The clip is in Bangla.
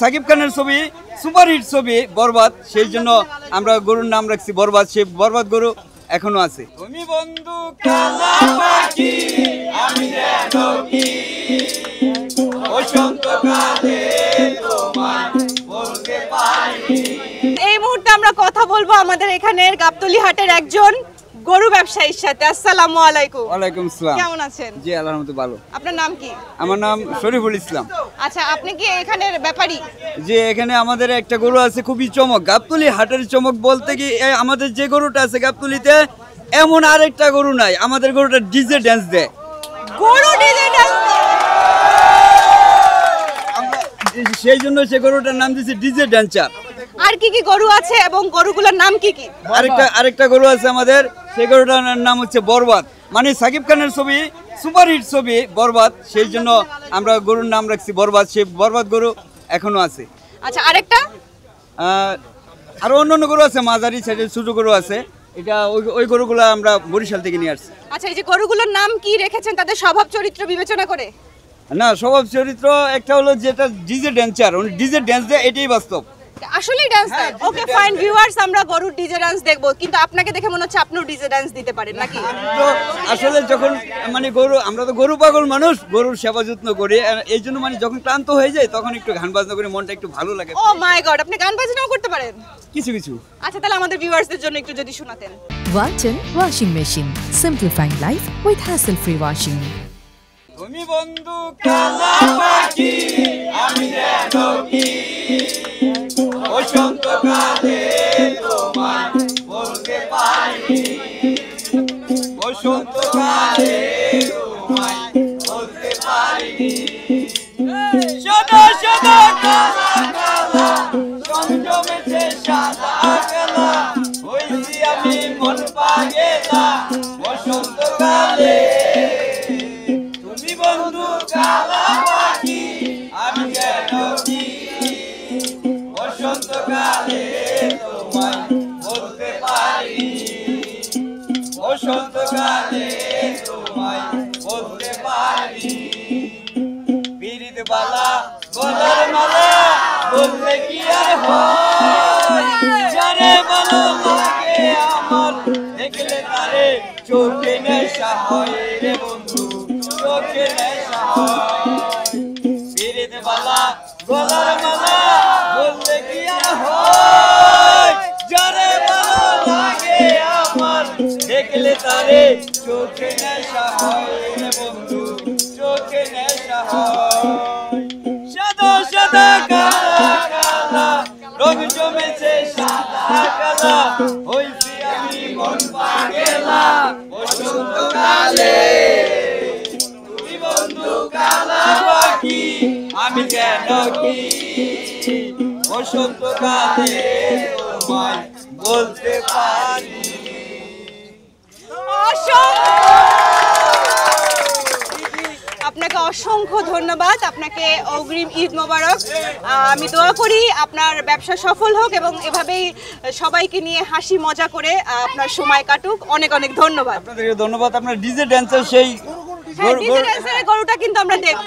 সাকিব খানের ছবি সুপারহিট ছবি বরবাদ, সেই জন্য আমরা গরুর নাম রাখছি বরবাদ। সেই বরবাদ গরু এখনো আছে। তুমি বন্ধু কালা পাখি আমি যেন কি বসন্তকালে তোমায় বলতে পারি। এই মুহূর্তে আমরা কথা বলবো আমাদের এখানের গাবতলী হাটের একজন গরু ব্যবসায়ীর সাথে। আসসালামু আলাইকুম। ওয়ালাইকুম আসসালাম। কেমন আছেন? জি আলহামদুলিল্লাহ ভালো। আপনার নাম কি? আমার নাম শরীফুল ইসলাম। আচ্ছা, আপনি কি এখানের ব্যাপারী? যে এখানে আমাদের একটা গরু আছে খুবই চমক, গাবতলী হাটের চমক বলতে কি আমাদের যে গরুটা আছে গাবতলীতে এমন আরেকটা গরু নাই। আমাদের গরুটা ডিজে ড্যান্স দেয়। গরু ডিজে ড্যান্স দেয়, সেই জন্য সে গরুটার নাম দিয়েছি ডিজে ড্যান্সার। আর কি কি গরু আছে এবং গরুগুলোর নাম কি কি? আরেকটা গরু আছে আমাদের, সেই গরুটার নাম হচ্ছে বরবাদ। মানে সাকিব খানের ছবি সুপারহিট ছবি বরবাদ, সেই জন্য আমরা গরুর নাম রাখছি বরবাদ। সেই বরবাদ গরু এখনো আছে। আচ্ছা, আরেকটা আরো অন্যান্য গরু আছে, মাঝারি সাইজের ছোট গরু আছে। এটা ওই গরুগুলো আমরা বরিশাল থেকে নিয়ে আসছি। আচ্ছা, এই যে গরুগুলোর নাম কি রেখেছেন তাদের স্বভাব চরিত্র বিবেচনা করে? না, স্বভাব চরিত্র একটা হলো যেটা ডিজে ড্যান্সার, উনি ডিজে ড্যান্স দেয়, এটাই বাস্তব। আসলেই ডান্স দেয়? ওকে ফাইন ভিউয়ার্স, আমরা গরুর ডিজে ডান্স দেখবো, কিন্তু আপনাকে দেখে মনে হচ্ছে আপনিও ডিজে ডান্স দিতে পারেন নাকি? তো আসলে যখন মানে গরু, আমরা তো গরু পাগল মানুষ, গরুর সেবা যত্ন করি, এই জন্য মানে যখন ক্লান্ত হয়ে যায় তখন একটু গান বাজনা করে মনটা একটু ভালো লাগে। ও মাই গড, আপনি গান বাজনাও করতে পারেন? কিছু কিছু। আচ্ছা, তাহলে আমাদের ভিউয়ার্সদের জন্য একটু যদি শোনাতেন। Walton Washing Machine. Simplifying life with hassle-free washing. তুমি বন্ধু কালা পাখি আমি যেন কি বসন্তকালে তোমায় বলতে পারি, বসন্তকালে তোমায় বলতে পারি। সাদা সাদা কালা কালা জমজমেছে সাদা কালা, হইছি আমি মন পাগেলা বসন্তকালে। তুমি বন্ধু কালা পাখি আমি যেন কি বসন্তকালে তোমায় বলতে পারি, বসন্তকালে তোমায় বলতে পারি। পিরিত বালা গলার মালা বললে কি আর হয়, জানে ভালো লাগে আমার দেখলে তারে চোখে নেশা হয় রে বন্ধু, চোখে নেশা হয়। পিরিত বালা গলার মালা বললে কি আর হয়, জানে ভালো লাগে আমার দেখলে তারে চোখে নেশা হয় রে বন্ধু, চোখে নেশা হয়। সাদা সাদা কালা কালা রং জমেছে সাদা কালা, হইছি আমি মন পাগেলা বসন্তকালে। তুমি বন্ধু কালা পাখি আমি যেন কি বসন্তকালে তোমায় বলতে পারি। আপনাকে অসংখ্য ধন্যবাদ, আপনাকে অগ্রিম ঈদ মোবারক। আমি দোয়া করি আপনার ব্যবসা সফল হোক এবং এভাবেই সবাইকে নিয়ে হাসি মজা করে আপনার সময় কাটুক। অনেক অনেক ধন্যবাদ। আপনাদেরকে ধন্যবাদ। আপনার ডিজে ড্যান্সার সেই হ্যাঁ, ডিজে ড্যান্সারের গরুটা কিন্তু আমরা দেখব।